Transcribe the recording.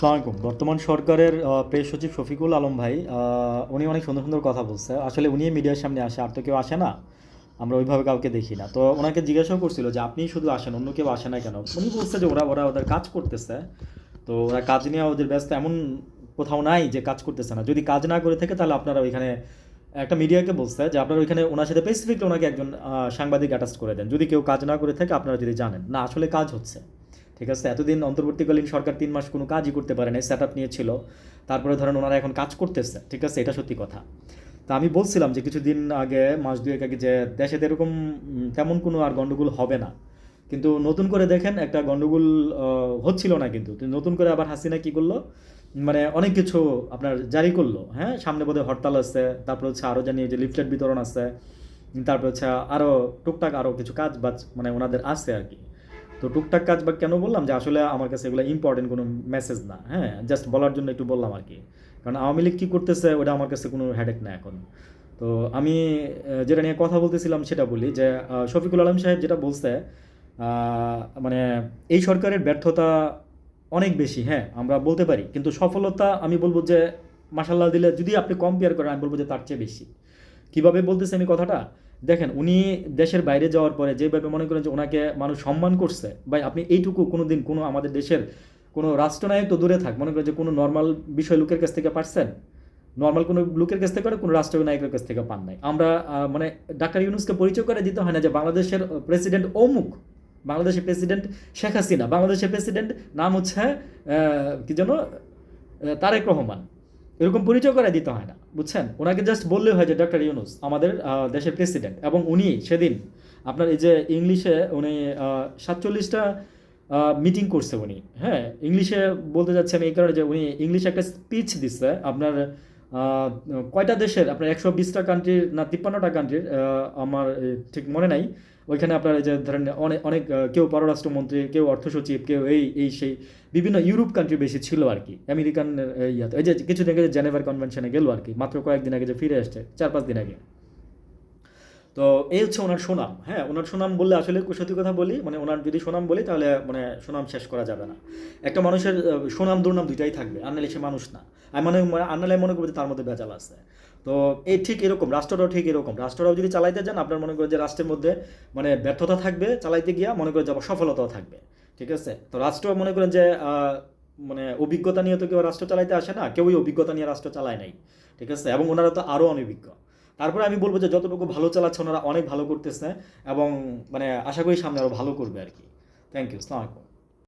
আসসালামু আলাইকুম। বর্তমান সরকারের প্রেস সচিব শফিকুল আলম ভাই, উনি অনেক সুন্দর সুন্দর কথা বলছে। আসলে উনি মিডিয়ার সামনে আসে, আর তো কেউ আসে না, আমরা ওইভাবে কাউকে দেখি না। তো ওনাকে জিজ্ঞাসাও করছিল যে আপনি শুধু আসেন, অন্য কেউ আসে না কেন? উনি বলছে যে ওরা ওরা ওদের কাজ করতেছে, তো ওরা কাজ নিয়ে ওদের ব্যস্ত, এমন কোথাও নাই যে কাজ করতেছে না। যদি কাজ না করে থাকে তাহলে আপনারা ওইখানে একটা মিডিয়াকে বলছে যে আপনারা ওইখানে ওনার সাথে স্পেসিফিকলি ওনাকে একজন সাংবাদিক অ্যাটাচ করে দেন, যদি কেউ কাজ না করে থাকে আপনারা যদি জানেন না আসলে কাজ হচ্ছে। ঠিক আছে, এতদিন অন্তর্বর্তীকালীন সরকার 3 মাস কোনো কাজই করতে পারে না, সেট আপ নিয়েছিল। তারপরে ধরেন ওনারা এখন কাজ করতেছে, ঠিক আছে, এটা সত্যি কথা। তা আমি বলছিলাম যে কিছুদিন আগে, মাস দুয়েক আগে, যে দেশে তো এরকম তেমন কোনো আর গন্ডগোল হবে না। কিন্তু নতুন করে দেখেন একটা গন্ডগোল হচ্ছিল না, কিন্তু তো নতুন করে আবার হাসিনা কি করলো, মানে অনেক কিছু আপনার জারি করলো। হ্যাঁ, সামনে বোধহয় হরতাল আছে, তারপর হচ্ছে আরও জানি যে লিফলেট বিতরণ আছে, তারপর হচ্ছে আরও টুকটাক আরও কিছু কাজ বাজ মানে ওনাদের আছে আর কি। তো টুকটাক কাজ বা কেন বললাম যে আসলে আমার কাছে এগুলো ইম্পর্টেন্ট কোনো মেসেজ না, হ্যাঁ, জাস্ট বলার জন্য একটু বললাম আর কি। কারণ আওয়ামী লীগ কী করতেছে ওটা আমার কাছে কোনো হেডেক না এখন। তো আমি যেটা নিয়ে কথা বলতেছিলাম সেটা বলি যে শফিকুল আলম সাহেব যেটা বলছে, মানে এই সরকারের ব্যর্থতা অনেক বেশি, হ্যাঁ আমরা বলতে পারি, কিন্তু সফলতা আমি বলবো যে মাসাল্লাহ দিলে যদি আপনি কম্পেয়ার করেন, আমি বলবো যে তার চেয়ে বেশি। কীভাবে বলতেছি আমি কথাটা, দেখেন উনি দেশের বাইরে যাওয়ার পরে যেভাবে মনে করেন যে ওনাকে মানুষ সম্মান করছে, ভাই আপনি এইটুকু কোনো দিন কোনো আমাদের দেশের কোনো রাষ্ট্রনায়ক তো দূরে থাক, মনে করেন যে কোনো নর্মাল বিষয় লোকের কাছ থেকে পারছেন? নর্মাল কোনো লোকের কাছ থেকে, কোনো রাষ্ট্রনায়কের কাছ থেকে পান নাই। আমরা মানে ডাক্তার ইউনূসকে পরিচয় করে দিতে হয় না যে বাংলাদেশের প্রেসিডেন্ট অমুক, বাংলাদেশের প্রেসিডেন্ট শেখ হাসিনা, বাংলাদেশের প্রেসিডেন্ট নাম হচ্ছে কি যেন তারেক রহমান, এরকম পরিচয় করে দিতে হয় না, বুঝছেন? ওনাকে জাস্ট বললে হয় যে ডক্টর ইউনুস আমাদের দেশের প্রেসিডেন্ট। এবং উনি সেদিন আপনার এই যে ইংলিশে উনি 47টা মিটিং করছে উনি, হ্যাঁ ইংলিশে বলতে যাচ্ছে আমি এই কারণে যে উনি ইংলিশে একটা স্পিচ দিচ্ছে আপনার কয়টা দেশের, আপনার 120টা কান্ট্রির না 53টা কান্ট্রির, আমার ঠিক মনে নাই। ওইখানে আপনার এই যে ধরেন অনেক অনেক কেউ পররাষ্ট্রমন্ত্রী, কেউ অর্থ সচিব, কেউ এই সেই বিভিন্ন ইউরোপ কান্ট্রি বেশি ছিল আর কি, আমেরিকান ইয়াতে। এই যে কিছুদিন আগে যে জেনেভার কনভেনশনে গেল আর কি, মাত্র কয়েকদিন আগে যে ফিরে আসছে, 4-5 দিন আগে। তো এই হচ্ছে ওনার সুনাম। হ্যাঁ, ওনার সুনাম বললে আসলে সত্যি কথা বলি, মানে ওনার যদি সুনাম বলি তাহলে মানে সুনাম শেষ করা যাবে না। একটা মানুষের সুনাম দুর্নাম দুইটাই থাকবে, আননালে সে মানুষ না। আমি আননালে মনে করবো যে তার মধ্যে ভেজাল আছে। তো এই ঠিক এরকম রাষ্ট্রটাও ঠিক এরকম, রাষ্ট্রটাও যদি চালাইতে যান আপনার মনে করেন যে রাষ্ট্রের মধ্যে মানে ব্যর্থতা থাকবে, চালাইতে গিয়া মনে করেন যে আবার সফলতাও থাকবে। ঠিক আছে, তো রাষ্ট্র মনে করেন যে মানে অভিজ্ঞতা নিয়ে তো কেউ রাষ্ট্র চালাইতে আসে না, কেউই অভিজ্ঞতা নিয়ে রাষ্ট্র চালায় নাই। ঠিক আছে, এবং ওনারা তো আরও অনভিজ্ঞ। তারপরে আমি বলবো যে যতটুকু ভালো চালাচ্ছে ওনারা অনেক ভালো করতেছে, এবং মানে আশা করি সামনে আরও ভালো করবে আর কি। থ্যাংক ইউ, আসসালামু আলাইকুম।